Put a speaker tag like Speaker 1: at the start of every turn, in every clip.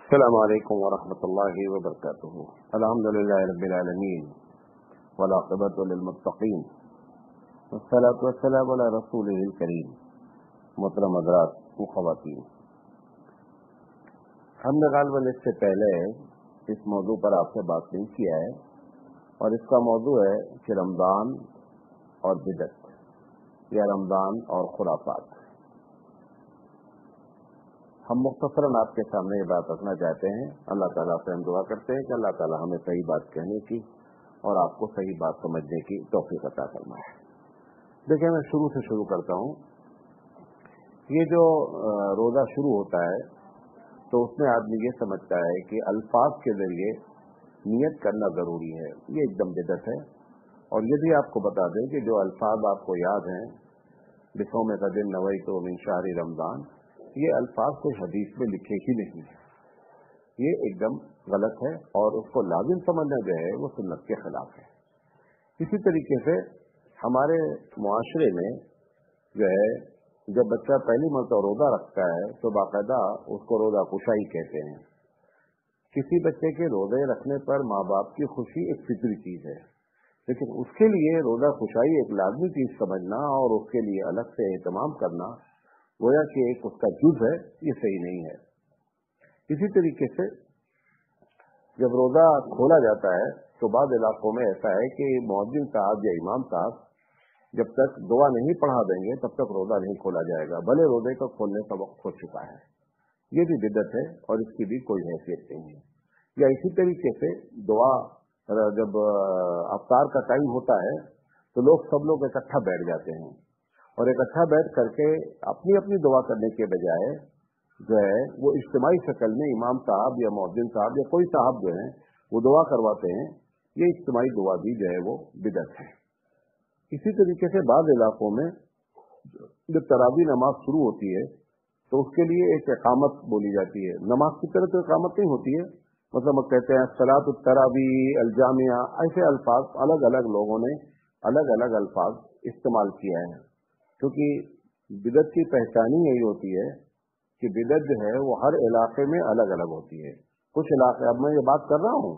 Speaker 1: السلام علیکم ورحمۃ اللہ وبرکاتہ۔ الحمد للہ رب العالمین والعاقبۃ للمتقین والصلاۃ والسلام علی رسولہ الکریم۔ محترم حضرات و خواتین، ہم نے غالباً اس سے پہلے اس موضوع پر آپ سے بات نہیں کیا ہے، اور اس کا موضوع ہے کہ رمضان اور بدعت یا رمضان اور خرافات۔ ہم مختصراً آپ کے سامنے یہ بات رکھنا چاہتے ہیں۔ اللہ تعالیٰ سے ہم دعا کرتے ہیں کہ اللہ تعالیٰ ہمیں صحیح بات کہنے کی اور آپ کو صحیح بات سمجھنے کی توفیق عطا فرمائے۔ دیکھیں، میں شروع کرتا ہوں۔ یہ جو روزہ شروع ہوتا ہے تو اس میں آدمی یہ سمجھتا ہے کہ الفاظ کے ذریعے نیت کرنا ضروری ہے۔ یہ ایک دم بدعت ہے۔ اور یہ بھی آپ کو بتا دیں کہ جو الفاظ آپ کو یاد ہیں، بصوم غد نویت من شہر رمضان، یہ الفاظ کوئی حدیث میں لکھے ہی نہیں ہیں۔ یہ ایک دم غلط ہے، اور اس کو لازم سمجھنا جو ہے وہ سنت کے خلاف ہے۔ اسی طریقے سے ہمارے معاشرے میں جو ہے، جب بچہ پہلی مرتبہ روزہ رکھتا ہے تو باقاعدہ اس کو روزہ کشائی کہتے ہیں۔ کسی بچے کے روزے رکھنے پر ماں باپ کی خوشی ایک فطری چیز ہے، لیکن اس کے لیے روزہ کشائی ایک لازمی چیز سمجھنا اور اس کے لیے الگ سے اہتمام کرنا گویا کہ ایک اس کا جز ہے، یہ صحیح نہیں ہے۔ اسی طریقے سے جب روزہ کھولا جاتا ہے تو بعض علاقوں میں ایسا ہے کہ مؤذن صاحب یا امام صاحب جب تک دعا نہیں پڑھا دیں گے تب تک روزہ نہیں کھولا جائے گا، بھلے روزے کا کھولنے کا وقت ہو چکا ہے۔ یہ بھی بدعت ہے اور اس کی بھی کوئی حیثیت نہیں ہے۔ یا اسی طریقے سے دعا جب افطار کا ٹائم ہوتا ہے تو سب لوگ اکٹھا بیٹھ جاتے ہیں، اور اکٹھا بیٹھ کر کے اپنی اپنی دعا کرنے کے بجائے جو ہے وہ اجتماعی شکل میں امام صاحب یا مؤذن صاحب یا کوئی صاحب جو ہیں وہ دعا کرواتے ہیں۔ یہ اجتماعی دعا بھی جو ہے وہ بدعت ہے۔ اسی طریقے سے بعض علاقوں میں جب تراویح نماز شروع ہوتی ہے تو اس کے لیے ایک اقامت بولی جاتی ہے۔ نماز کی طرح تو اقامت نہیں ہوتی ہے، مطلب وہ کہتے ہیں صلاۃ التراویح الجامعہ، ایسے الفاظ الگ الگ لوگوں نے الگ الگ الفاظ استعمال کیا ہے، کیونکہ بدعت کی پہچان ہی یہی ہوتی ہے کہ بدعت جو ہے وہ ہر علاقے میں الگ الگ ہوتی ہے۔ کچھ علاقے، اب میں یہ بات کر رہا ہوں،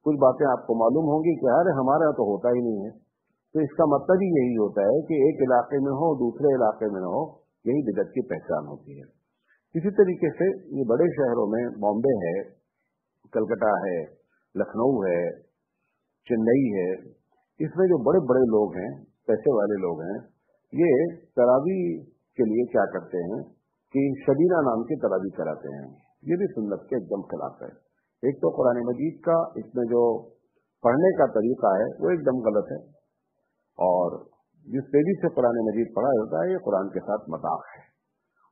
Speaker 1: کچھ باتیں آپ کو معلوم ہوں گی کہ ارے ہمارے یہاں تو ہوتا ہی نہیں ہے، تو اس کا مطلب ہی یہی ہوتا ہے کہ ایک علاقے میں ہو دوسرے علاقے میں نہ ہو، یہی بدعت کی پہچان ہوتی ہے۔ اسی طریقے سے یہ بڑے شہروں میں بامبے ہے، کلکتہ ہے، لکھنؤ ہے، چنئی ہے، اس میں جو بڑے بڑے لوگ ہیں، پیسے والے لوگ ہیں، یہ تراویح کے لیے کیا کرتے ہیں کہ شبینہ نام کی تراویح کراتے ہیں۔ یہ بھی سنت کے ایک دم خلاف ہے۔ ایک تو قرآن مجید کا اس میں جو پڑھنے کا طریقہ ہے وہ ایک دم غلط ہے، اور جس تیزی سے قرآن مجید پڑھا جاتا ہے یہ قرآن کے ساتھ مذاق ہے۔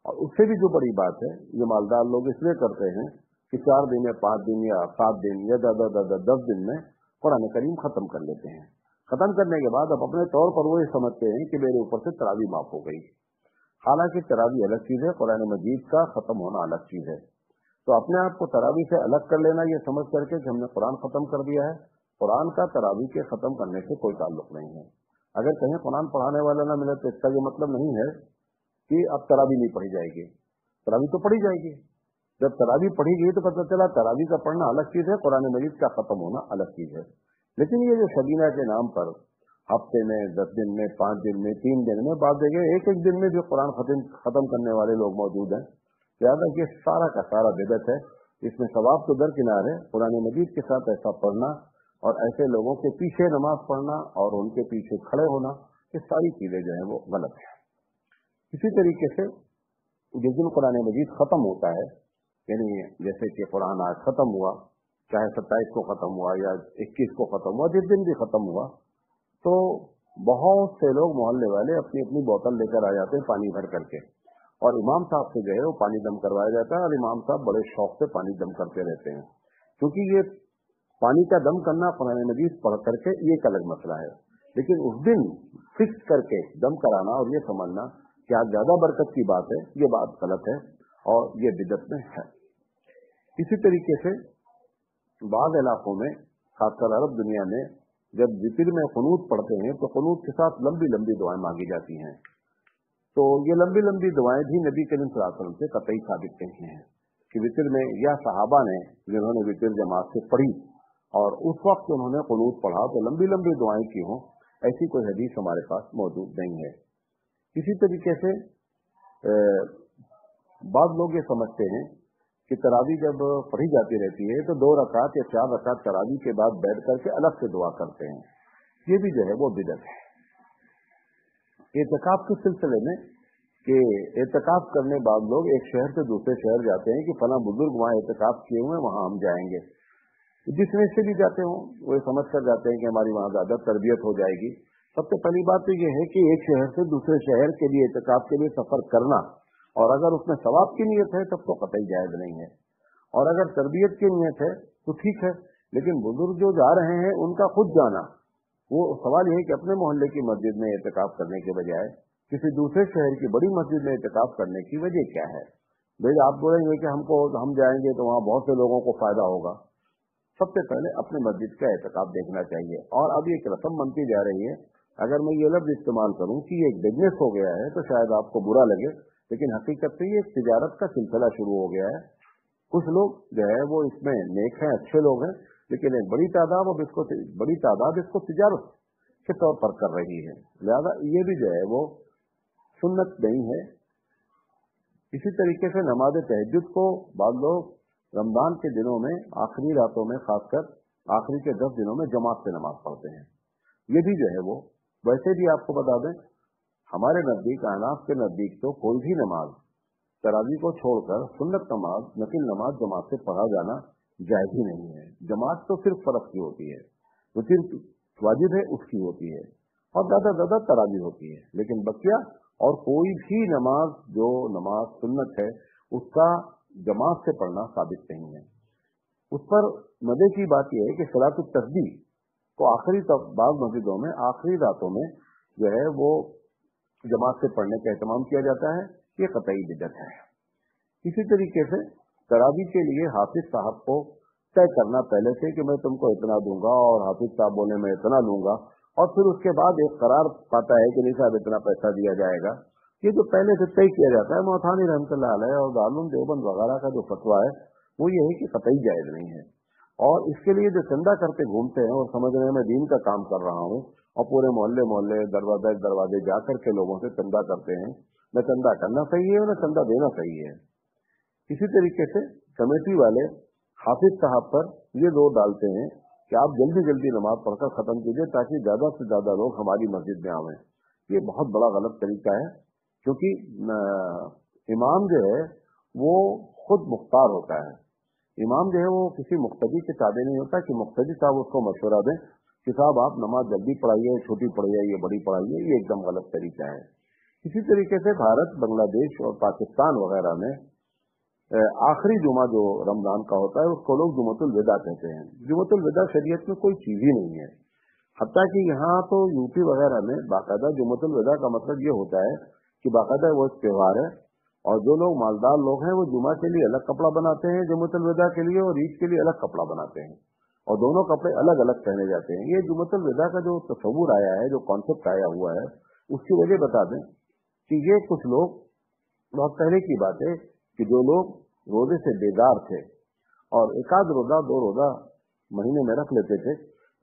Speaker 1: اور اس سے بھی جو بڑی بات ہے، یہ مالدار لوگ اس لیے کرتے ہیں کہ 4 دن یا 5 دن یا 7 دن یا 10 دن میں قرآن کریم ختم کر لیتے ہیں۔ ختم کرنے کے بعد اب اپنے طور پر وہ یہ سمجھتے ہیں کہ میرے اوپر سے تراویح معاف ہو گئی، حالانکہ تراویح الگ چیز ہے، قرآن مجید کا ختم ہونا الگ چیز ہے۔ تو اپنے آپ کو تراویح سے الگ کر لینا یہ سمجھ کر کے کہ ہم نے قرآن ختم کر دیا ہے، قرآن کا تراویح کے ختم کرنے سے کوئی تعلق نہیں ہے۔ اگر کہیں قرآن پڑھانے والا نہ ملے تو اس کا یہ مطلب نہیں ہے کہ اب تراویح نہیں پڑھی جائے گی، تراویح تو پڑھی جائے گی۔ جب تراویح پڑھی گئی تو پتہ چلا تراویح کا پڑھنا الگ چیز ہے، قرآن مجید کا ختم ہونا الگ چیز ہے۔ لیکن یہ جو شبینہ کے نام پر ہفتے میں 10 دن میں 5 دن میں 3 دن میں بعض جگہ ایک دن میں جو قرآن ختم کرنے والے لوگ موجود ہیں، لہٰذا یہ سارا کا سارا بدعت ہے۔ اس میں ثواب تو درکنار ہے، قرآن مجید کے ساتھ ایسا پڑھنا اور ایسے لوگوں کے پیچھے نماز پڑھنا اور ان کے پیچھے کھڑے ہونا، یہ ساری چیزیں جو ہیں وہ غلط ہیں۔ اسی طریقے سے جس دن قرآن مجید ختم ہوتا ہے، یعنی جیسے کہ قرآن آج ختم ہوا، چاہے 27 کو ختم ہوا یا 21 کو ختم ہوا، جس دن بھی ختم ہوا، تو بہت سے لوگ محلے والے اپنی اپنی بوتل لے کر آ جاتے ہیں پانی بھر کر کے، اور امام صاحب سے جو ہے وہ پانی دم کروایا جاتا ہے، اور امام صاحب بڑے شوق سے پانی دم کرتے رہتے ہیں، کیونکہ یہ پانی کا دم کرنا قرآن مجید پڑھ کر کے یہ ایک الگ مسئلہ ہے، لیکن اس دن فکس کر کے دم کرانا اور یہ سمجھنا کہ آج زیادہ برکت کی بات ہے، یہ بات غلط ہے اور یہ بدعت میں ہے۔ اسی طریقے سے بعض علاقوں میں، خاص کر عرب دنیا میں، جب ذکر میں قنوت پڑھتے ہیں تو قنوت کے ساتھ لمبی لمبی دعائیں مانگی جاتی ہیں، تو یہ لمبی لمبی دعائیں بھی نبی کریم صلی اللہ علیہ وسلم سے قطعی ثابت نہیں ہیں۔ कि वितर में, या सहाबा ने जिन्होंने वितर जमात से पढ़ी और उस वक्त उन्होंने कुनूत पढ़ा तो लंबी लंबी दुआएं की हों, ऐसी कोई हदीस हमारे पास मौजूद नहीं है। इसी तरीके से बाद लोग ये समझते हैं कि तरावी जब पढ़ी जाती रहती है तो 2 रकात या 4 रकात तरावी के बाद बैठ करके अलग से दुआ करते हैं। ये भी जो है वो बिदअत है। एतकाफ के सिलसिले में कि एतकाफ करने बाद लोग एक शहर से दूसरे शहर जाते हैं कि फला बुजुर्ग वहाँ एतकाफ किए हुए हैं, वहाँ हम जाएंगे। जिसमें से भी जाते हों वो समझ कर जाते हैं कि हमारी वहाँ ज्यादा तरबियत हो जाएगी। सबसे पहली बात तो ये है कि एक शहर से दूसरे शहर के लिए एतकाफ के लिए सफर करना, और अगर उसमें सवाब की नीयत है तब तो कतई जायज नहीं है, और अगर तरबियत की नीयत है तो ठीक है। लेकिन बुजुर्ग जो जा रहे हैं उनका खुद जाना, वो सवाल ये है कि अपने मोहल्ले की मस्जिद में एतकाफ करने के बजाय किसी दूसरे शहर की बड़ी मस्जिद में एतकाफ करने की वजह क्या है? भाई आप बोलेंगे कि हम जाएंगे तो वहाँ बहुत से लोगों को फायदा होगा। सबसे पहले अपने मस्जिद का एतकाफ देखना चाहिए। और अब एक रस्म बनती जा रही है, अगर मैं ये लफ्ज इस्तेमाल करूं कि ये एक बिजनेस हो गया है तो शायद आपको बुरा लगे, लेकिन हकीकत में ये एक तिजारत का सिलसिला शुरू हो गया है। कुछ लोग जो है वो इसमें नेक हैं, अच्छे लोग हैं, लेकिन एक बड़ी तादाद इसको तिजारत के तौर पर कर रही है। लिहाजा ये भी जो है वो सुन्नत नहीं है। इसी तरीके से नमाज तहज्जुद को बाद लोग रमजान के दिनों में आखिरी रातों में, खासकर आखिरी के 10 दिनों में जमात से नमाज पढ़ते हैं। ये भी जो है वो, वैसे भी आपको बता दें हमारे नजदीक, अहनाफ के नजदीक तो कोई भी नमाज तरावी को छोड़कर सुन्नत नमाज, नफिल नमाज जमात से पढ़ा जाना जायज ही नहीं है। जमात तो सिर्फ फर्ज की होती है, तो सिर्फ वाजिब है उसकी होती है, और ज्यादा तरावी होती है। लेकिन बकिया और कोई भी नमाज जो नमाज सुन्नत है उसका जमात से पढ़ना साबित नहीं है। उस पर मजे की बात यह है कि सलातुत तस्बीह को आखिरी बाद मस्जिदों में आखिरी रातों में जो है वो जमात से पढ़ने का एहतमाम किया जाता है। ये कतई बिदअत है। इसी तरीके से तरावी के लिए हाफिज साहब को तय करना पहले से कि मैं तुमको इतना दूंगा, और हाफिज साहब बोले मैं इतना लूंगा, और फिर उसके बाद एक करार पाता है कि नहीं साहब इतना पैसा दिया जाएगा। ये जो पहले से तय किया जाता है, मौथानी रहमतुल्लाह अलैह और दारुल देवबंद वगैरह का जो फतवा है वो ये है कि कतई जायज नहीं है। और इसके लिए जो चंदा करके घूमते हैं और समझ रहे हैं मैं दीन का काम कर रहा हूँ, और पूरे मोहल्ले दरवाजे जा करके लोगों से चंदा करते हैं, न चंदा करना सही है न चंदा देना सही है। इसी तरीके से कमेटी वाले हाफिज साहब पर ये जोर डालते हैं कि आप जल्दी जल्दी नमाज पढ़कर खत्म कीजिए ताकि ज्यादा से ज्यादा लोग हमारी मस्जिद में आवें। ये बहुत बड़ा गलत तरीका है, क्योंकि इमाम जो है वो खुद मुख्तार होता है। इमाम जो है वो किसी मुक्तदी के ताबे नहीं होता कि मुक्तदी साहब उसको मशवरा दें कि साहब आप नमाज जल्दी पढ़ाइए, छोटी पढ़ाइए, ये बड़ी पढ़ाइए। ये एकदम गलत तरीका है। इसी तरीके से भारत, बांग्लादेश और पाकिस्तान वगैरह में आखिरी जुमा जो रमजान का होता है उसको लोग जुमतुल विदा कहते हैं। जुमतुल विदा शरीयत में कोई चीज ही नहीं है। हत्ता कि यहाँ तो यूपी वगैरह में बाकायदा जुमतुल विदा का मतलब ये होता है कि बाकायदा वो त्योहार है, और जो लोग मालदार लोग हैं वो जुमा के लिए अलग कपड़ा बनाते हैं, जुमतुल विदा के लिए, और ईद के लिए अलग कपड़ा बनाते हैं, और दोनों कपड़े अलग अलग पहने जाते हैं। ये जुमतुल विदा का जो तस्वुर आया है, जो कॉन्सेप्ट आया हुआ है, उसकी वजह बता दें कि ये कुछ लोग, बहुत पहले की बात है कि जो लोग रोजे से बेदार थे और एकाध रोजा 2 रोजा महीने में रख लेते थे,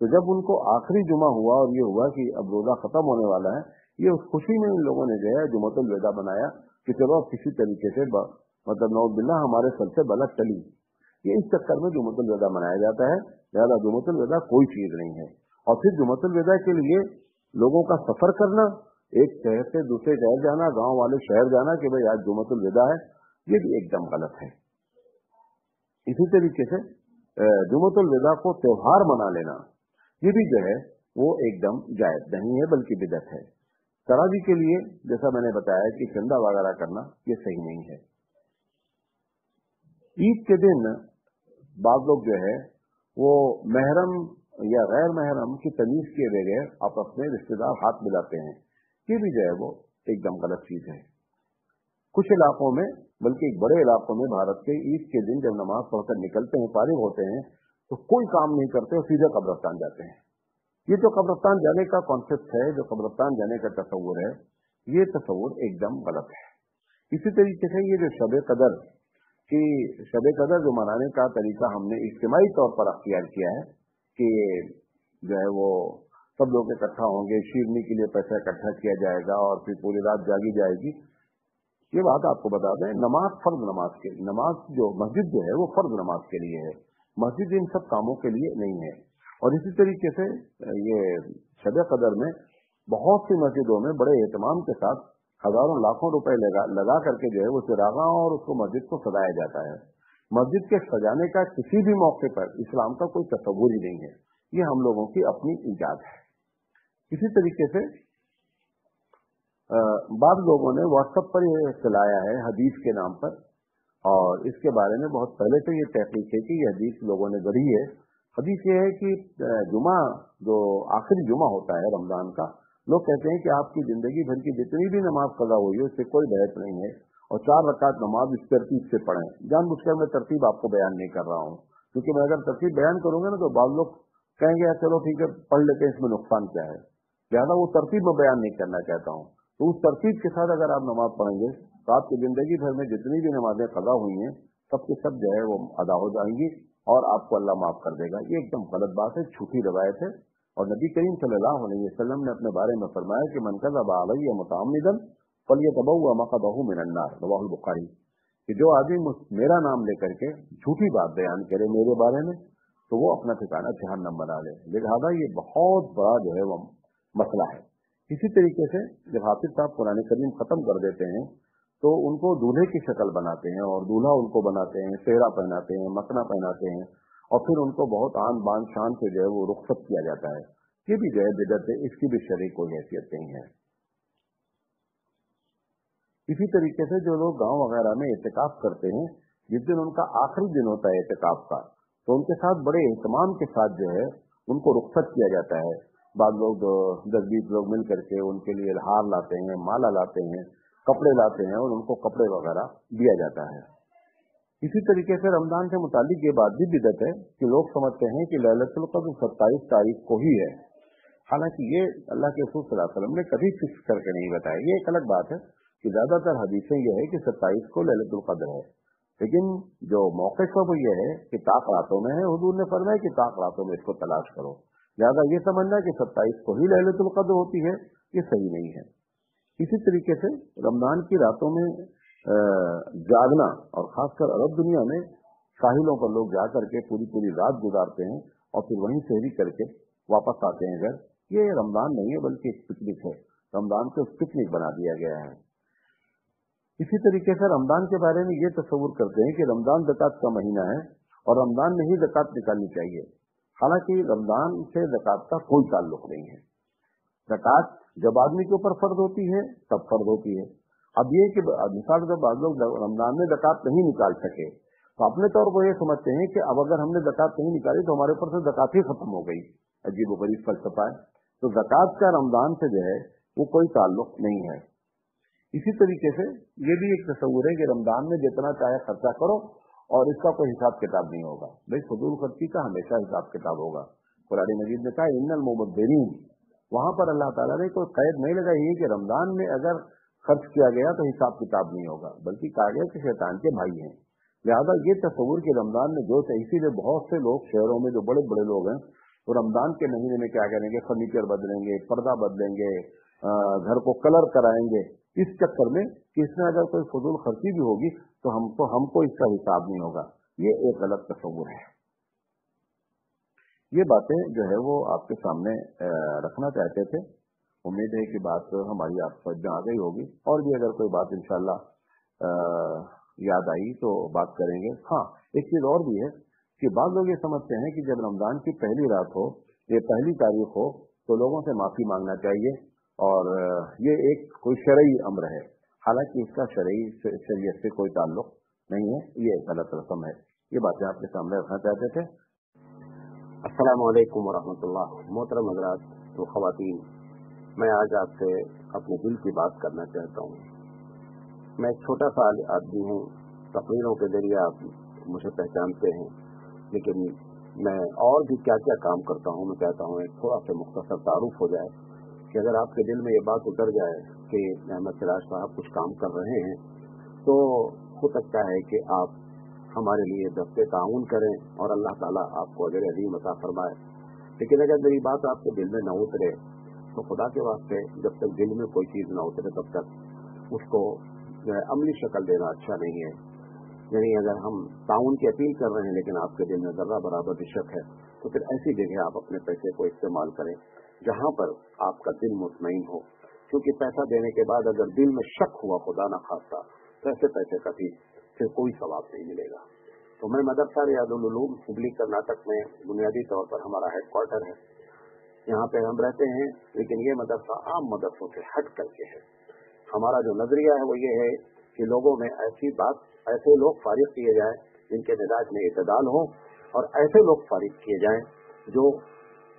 Speaker 1: तो जब उनको आखिरी जुमा हुआ और ये हुआ कि अब रोजा खत्म होने वाला है, ये उस खुशी में इन लोगों ने जो है जुमतुल विदा बनाया कि चलो अब किसी तरीके से मतलब नौजुबिल्लाह हमारे सर से बला चली। ये इस चक्कर में जुमतुल विदा मनाया जाता है। लिहाजा जुमतुल विदा कोई चीज नहीं है। और फिर जुमतुल विदा के लिए लोगों का सफर करना, एक शहर से दूसरे शहर जाना, गांव वाले शहर जाना कि भाई आज जुमतुल विदा है, ये भी एकदम गलत है। इसी तरीके से जुमतुल विदा को त्योहार मना लेना, ये भी जो है वो एकदम जायज नहीं है बल्कि बिदअत है। तरावी के लिए जैसा मैंने बताया कि चंदा वगैरह करना ये सही नहीं है। ईद के दिन बाद लोग जो है वो महरम या गैर महरम की तमीज किए बगैर आपस में रिश्तेदार हाथ मिलाते हैं। ये भी जो है वो एकदम गलत चीज है। कुछ इलाकों में, बल्कि बड़े इलाकों में भारत के, ईद के दिन जब नमाज पढ़कर निकलते हैं, फारिग होते हैं, तो कोई काम नहीं करते और सीधे कब्रिस्तान जाते हैं। ये जो कब्रिस्तान जाने का कॉन्सेप्ट है, जो कब्रिस्तान जाने का तस्वुर है, ये तस्वुर एकदम गलत है। इसी तरीके से ये जो शब कदर کہ शब कदर जो मनाने का तरीका हमने इज्तिमाई तौर पर अख्तियार किया है कि जो है वो सब लोग इकट्ठा होंगे, शीरनी के लिए पैसा इकट्ठा किया जाएगा और फिर पूरी रात जागी जाएगी। ये बात आपको बता दें, नमाज फर्ज नमाज के लिए, नमाज जो मस्जिद जो है वो फर्ज नमाज के लिए है, मस्जिद इन सब कामों के लिए नहीं है। और इसी तरीके से ये शब कदर में बहुत सी मस्जिदों में बड़े एहतमाम के साथ हजारों लाखों रुपए लगा करके जो है वो चिरागा और उसको मस्जिद को सजाया जाता है। मस्जिद के सजाने का किसी भी मौके पर इस्लाम का कोई तस्वुर ही नहीं है, ये हम लोगों की अपनी इजाद है। इसी तरीके से बाद लोगों ने व्हाट्सएप पर ये चलाया है हदीस के नाम पर, और इसके बारे में बहुत पहले से ये तहकीक है कि ये हदीस लोगों ने गढ़ी है। हदीस ये है कि जुमा जो आखिरी जुमा होता है रमजान का, लोग कहते हैं कि आपकी जिंदगी भर की जितनी भी नमाज कज़ा हुई है उससे कोई बहस नहीं है, और 4 रकात नमाज इस तरतीब से पढ़ें। जानबूझकर मैं तरतीब आपको बयान नहीं कर रहा हूँ, क्योंकि मैं अगर तरतीब बयान करूंगा ना तो बाद लोग कहेंगे चलो ठीक है पढ़ लेते हैं, इसमें नुकसान क्या है, लिहाजा वो तरतीब में बयान नहीं करना चाहता हूँ। तो उस तरतीब के साथ अगर आप नमाज पढ़ेंगे तो आपकी जिंदगी भर में जितनी भी नमाजें कज़ा हुई हैं सब के सब जो है वो अदा हो जाएंगी और आपको अल्लाह माफ कर देगा। ये एकदम गलत बात है, झूठी रवायत है। और नबी करीम सल्लल्लाहु अलैहि वसल्लम ने अपने बारे में फरमाया कि मन कज़ब अलैया मुतअम्मिदन फल्यतबव्वा मक़अदहु मिनन नार, रवाहुल बुखारी, कि जो आदमी मेरा नाम लेकर के झूठी बात बयान करे मेरे बारे में तो वो अपना ठिकाना जहन्नम बना ले। लिहाजा ये बहुत बड़ा जो है वो मसला है। इसी तरीके से जब हाफिज साहब कुरान करीम खत्म कर देते हैं तो उनको दूल्हे की शक्ल बनाते हैं और दूल्हा उनको बनाते हैं, सेहरा पहनाते हैं, मसना पहनाते हैं, और फिर उनको बहुत आन बान शान से जो है वो रुखसत किया जाता है। ये भी जो है बिदअत है, इसकी भी शरई कोई हैसियत नहीं है। इसी तरीके से जो लोग गांव वगैरह में एहतिकाफ करते हैं, जिस दिन उनका आखिरी दिन होता है एहतिकाफ का, तो उनके साथ बड़े एहतमाम के साथ जो है उनको रुखसत किया जाता है। बाद लोग 10-20 लोग मिल करके उनके लिए हार लाते हैं, माला लाते हैं, कपड़े लाते हैं और उनको कपड़े वगैरह दिया जाता है। इसी तरीके से रमजान से मुतालिक ये बात भी बिदअत है कि लोग समझते हैं कि लैलतुल क़द्र 27 तारीख को ही है, हालांकि ये अल्लाह के रसूल सल्लल्लाहु अलैहि वसल्लम ने कभी फिक्स करके नहीं बताया। ये एक अलग बात है कि ज्यादातर हदीसें ये है कि 27 को लैलतुल क़द्र है, लेकिन जो मौके का वो ये है कि ताक रातों में है। हुजूर ने फरमाया कि ताक रातों में इसको तलाश करो, लिहाजा ये समझना कि 27 को ही लैलतुल क़द्र होती है, ये सही नहीं है। इसी तरीके से रमजान की रातों में जागना, और खासकर अरब दुनिया में साहिलों पर लोग जा करके पूरी पूरी रात गुजारते हैं और फिर वहीं सहरी करके वापस आते हैं घर, ये रमजान नहीं है बल्कि एक पिकनिक है। रमजान को पिकनिक बना दिया गया है। इसी तरीके से रमजान के बारे में ये तस्वुर करते हैं कि रमजान ज़कात का महीना है और रमजान में ही ज़कात निकालनी चाहिए, हालांकि रमजान से ज़कात का कोई ताल्लुक नहीं है। ज़कात जब आदमी के ऊपर फर्ज होती है तब फर्ज होती है। अब ये कि मिसाल जब बाद लोग रमजान में ज़कात नहीं निकाल सके तो अपने तौर पर ये समझते हैं कि अब अगर हमने ज़कात नहीं निकाली तो हमारे ऊपर से ज़कात ही खत्म हो गई। अजीब व गरीब फलसफा है। तो ज़कात का रमजान से जो है वो कोई ताल्लुक नहीं है। इसी तरीके से ये भी एक तस्वुर है कि रमजान में जितना चाहे खर्चा करो और इसका कोई हिसाब किताब नहीं होगा। भाई फजूल खर्ची का हमेशा हिसाब किताब होगा। कुरान मजीद ने कहा इन्नल मुबद्दिरीन, वहां पर अल्लाह ताला ने कोई कैद नहीं लगाई है कि रमजान में अगर खर्च किया गया तो हिसाब किताब नहीं होगा, बल्कि कहा गया कि शैतान के भाई हैं। लिहाजा ये तस्वुर कि रमजान में जो है, इसीलिए बहुत से लोग शहरों में जो बड़े बड़े लोग हैं वो रमजान के महीने में क्या करेंगे, फर्नीचर बदलेंगे, पर्दा बदलेंगे, घर को कलर कराएंगे, इस चक्कर में कि इसमें अगर कोई फजूल खर्ची भी होगी तो हमको इसका हिसाब नहीं होगा। ये एक गलत तस्वुर है। ये बातें जो है वो आपके सामने रखना चाहते थे। उम्मीद है कि बात हमारी आप समझ में आ गई होगी, और भी अगर कोई बात इंशाल्लाह याद आई तो बात करेंगे। हाँ, एक चीज और भी है कि बाद लोग ये समझते हैं कि जब रमजान की पहली रात हो, ये पहली तारीख हो, तो लोगों से माफी मांगना चाहिए और ये एक कोई शरई अम्र है, हालांकि इसका शरीयत से कोई ताल्लुक नहीं है, ये गलत रस्म है। ये बातें आपके सामने रखना चाहते थे।
Speaker 2: अस्सलाम वालेकुम वरहमतुल्लाह। मोहतरम हज़रात व ख़वातीन, मैं आज आपसे अपने दिल की बात करना चाहता हूँ। मैं एक छोटा सा आदमी हूँ, तकरीरों के जरिए आप मुझे पहचानते हैं, लेकिन मैं और भी क्या क्या काम करता हूँ। मैं चाहता हूँ एक थोड़ा सा मुख्तसर तारुफ हो जाए कि अगर आपके दिल में ये बात उतर जाए कि अहमद सिराज साहब कुछ काम कर रहे हैं तो हो सकता है कि आप हमारे लिए दस्ते ताउन करें और अल्लाह ताला आपको अजर अजीम अता फरमाए। लेकिन अगर मेरी बात आपके दिल में न उतरे तो खुदा के वास्ते जब तक दिल में कोई चीज़ न उतरे तब तक उसको अमली शक्ल देना अच्छा नहीं है। यानी अगर हम ताउन की अपील कर रहे हैं लेकिन आपके दिल में ज़र्रा बराबर भी शक है तो फिर ऐसी जगह आप अपने पैसे को इस्तेमाल करें जहाँ पर आपका दिल मुतमईन हो, क्योंकि पैसा देने के बाद अगर दिल में शक हुआ खुदा न खास्ता तो ऐसे पैसे का भी फिर कोई सवाब नहीं मिलेगा। तो मैं मदरसा रियादुल उलूम हुबली कर्नाटक में बुनियादी तौर पर हमारा हेड क्वार्टर है, यहाँ पे हम रहते हैं। लेकिन ये मदरसा आम मदरसों से हट करके है। हमारा जो नजरिया है वो ये है कि लोगों में ऐसे लोग फारिग किए जाएं जिनके मिजाज में इत्तेदाल हो, और ऐसे लोग फारिग किए जाएं जो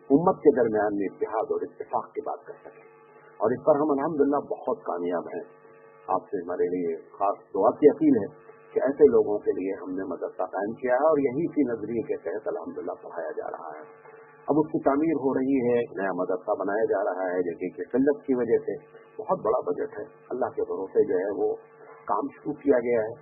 Speaker 2: उम्मत के दरमियान में इत्तेहाद और इत्तेफाक की बात कर सकें। और इस पर हम अल्हम्दुलिल्लाह बहुत कामयाब हैं। आपसे हमारे लिए खास दुआ की अपील है कि ऐसे लोगों के लिए हमने मदरसा कायम किया है और यही सी नजरिए के तहत अल्हम्दुलिल्लाह पढ़ाया जा रहा है। अब उसकी तामीर हो रही है, नया मदरसा बनाया जा रहा है, जगह की किल्लत की वजह से बहुत बड़ा बजट है। अल्लाह के भरोसे जो है वो काम शुरू किया गया है।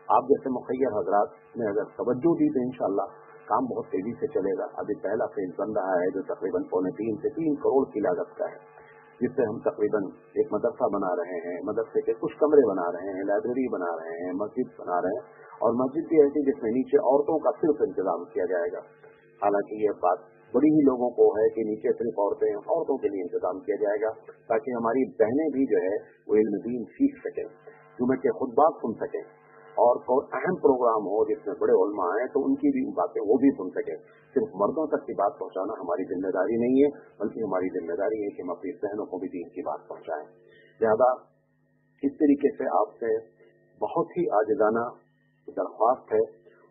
Speaker 2: आप जैसे मुखय्यर हजरात ने अगर तवज्जो दी तो इंशाअल्लाह काम बहुत तेजी से चलेगा। अभी पहला फेज बन रहा है जो तकरीबन 2.25 से 3 करोड़ की लागत का है, जिससे हम तकरीबन एक मदरसा बना रहे हैं, मदरसे के कुछ कमरे बना रहे हैं, लाइब्रेरी बना रहे हैं, मस्जिद बना रहे हैं, और मस्जिद भी ऐसी जिसमें नीचे औरतों का सिर्फ इंतजाम किया जाएगा। हालांकि ये बात बड़ी ही लोगों को है कि नीचे सिर्फ औरतों के लिए इंतजाम किया जाएगा ताकि हमारी बहनें भी जो है वो इल्म दीन सीख सकें, जुमे के खुतबात सुन सकें, और कोई अहम प्रोग्राम हो जिसमें बड़े उलमा आए तो उनकी भी बातें वो भी सुन सके। सिर्फ मर्दों तक की बात पहुंचाना हमारी जिम्मेदारी नहीं है, बल्कि हमारी जिम्मेदारी है कि हम अपनी बहनों को भी दीन की बात पहुंचाएं। लिहाजा इस तरीके से आपसे बहुत ही आजिज़ाना दरख्वास्त है,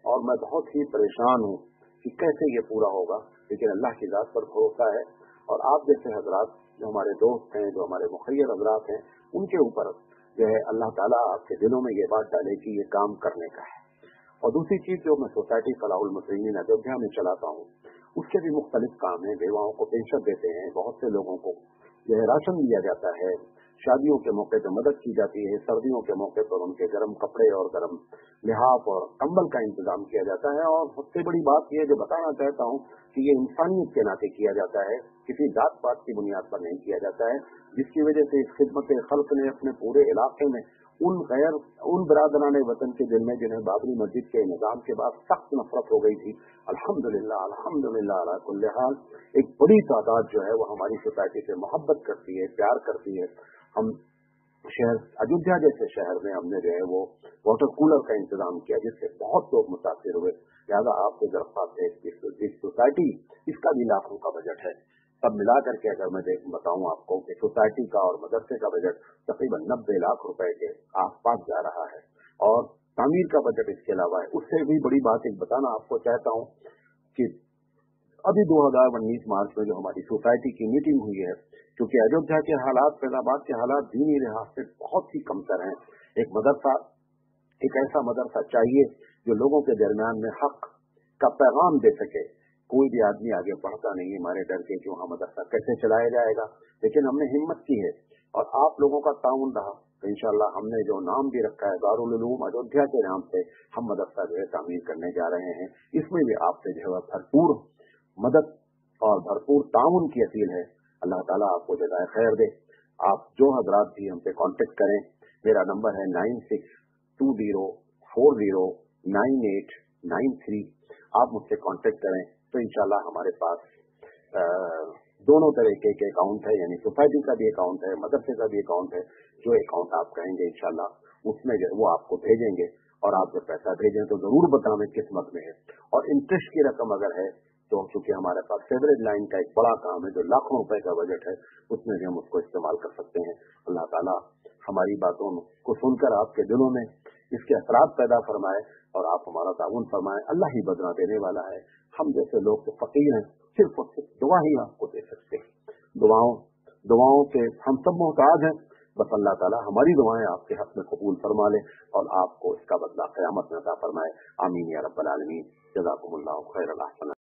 Speaker 2: और मैं बहुत ही परेशान हूँ कि कैसे ये पूरा होगा, लेकिन अल्लाह की ज़ात पर भरोसा है। और आप जैसे हजरात जो हमारे दोस्त हैं, जो हमारे मुखय्यर हजरात हैं, उनके ऊपर जो है अल्लाह ताला आपके दिलों में ये बात डाले कि ये काम करने का है। और दूसरी चीज जो मैं सोसाइटी फलाहुल मुस्लिमीन अयोध्या में चलाता हूँ, उसके भी मुख्तलिफ काम है। बेवाओं को पेंशन देते हैं, बहुत से लोगों को जो है राशन दिया जाता है, शादियों के मौके पर मदद की जाती है, सर्दियों के मौके पर उनके गर्म कपड़े और गर्म लिहाफ और कंबल का इंतजाम किया जाता है। और सबसे बड़ी बात यह जो बताना चाहता हूँ कि ये इंसानियत के नाते किया जाता है, किसी जात पात की बुनियाद पर नहीं किया जाता है, जिसकी वजह से इस खिदमत खल्क ने अपने पूरे इलाके में उन बरादराने वतन के दिल में जिन्हें बाबरी मस्जिद के निजाम के बाद सख्त नफरत हो गई थी, अल्हम्दुलिल्लाह अला कुल्ले हाल एक बड़ी तादाद जो है वो हमारी सोसाइटी से मोहब्बत करती है, प्यार करती है। हम शहर अयोध्या जैसे शहर में हमने जो है वो वाटर कूलर का इंतजाम किया, जिससे बहुत लोग मुतासिर हुए। लिहाजा आपसे दरख्वास्त है इस सोसाइटी, इसका भी लाखों का बजट है। सब मिला करके अगर मैं बताऊं आपको कि सोसाइटी का और मदरसे का बजट तकरीबन 90 लाख रुपए के आसपास जा रहा है, और तामीर का बजट इसके अलावा है। उससे भी बड़ी बात एक बताना आपको चाहता हूं कि अभी 2019 मार्च में जो हमारी सोसाइटी की मीटिंग हुई है, क्योंकि अयोध्या के हालात, फैजाबाद के हालात दीनी लिहाज से बहुत ही कमतर हैं। एक ऐसा मदरसा चाहिए जो लोगों के दरमियान में हक का पैगाम दे सके। कोई भी आदमी आगे बढ़ता नहीं है हमारे डर के कि वहाँ मदरसा कैसे चलाया जाएगा, लेकिन हमने हिम्मत की है और आप लोगों का ताउन रहा तो इंशाअल्लाह हमने जो नाम भी रखा है दारुल उलूम अयोध्या के नाम से, हम मदरसा जो है तामीर करने जा रहे हैं। इसमें भी आपसे जो है भरपूर मदद और भरपूर ताउन की अपील है। अल्लाह ताला आपको जज़ाए खैर दे। आप जो हजरात भी हमसे कांटेक्ट करें, मेरा नंबर है 9620409893। आप मुझसे कांटेक्ट करें तो इंशाल्लाह हमारे पास दोनों तरीके के अकाउंट है, यानी सोसाइटी का भी अकाउंट है, मदरसे का भी अकाउंट है। जो अकाउंट आप कहेंगे इंशाल्लाह उसमें वो आपको भेजेंगे, और आप जब पैसा भेजें तो जरूर बतावें किस मत में है। और इंटरेस्ट की रकम अगर है तो चूंकि हमारे पास फेवरेज लाइन का एक बड़ा काम है जो लाखों रुपए का बजट है, उसमें भी हम उसको इस्तेमाल कर सकते हैं। अल्लाह ताला हमारी बातों को सुनकर आपके दिलों में इसके असरात पैदा फरमाए और आप हमारा ताउन फरमाए। अल्लाह ही बदला देने वाला है। हम जैसे लोग तो फकीर हैं, सिर्फ और सिर्फ दुआ ही आपको दे सकते हैं। दुआओं के हम सब मोहताज हैं। बस अल्लाह ताला हमारी दुआएं आपके हक में कबूल फरमा ले और आपको इसका बदला क़यामत में अता फरमाए। आमीन या रब्बल आलमीन। जज़ाकुमुल्लाहु खैरल।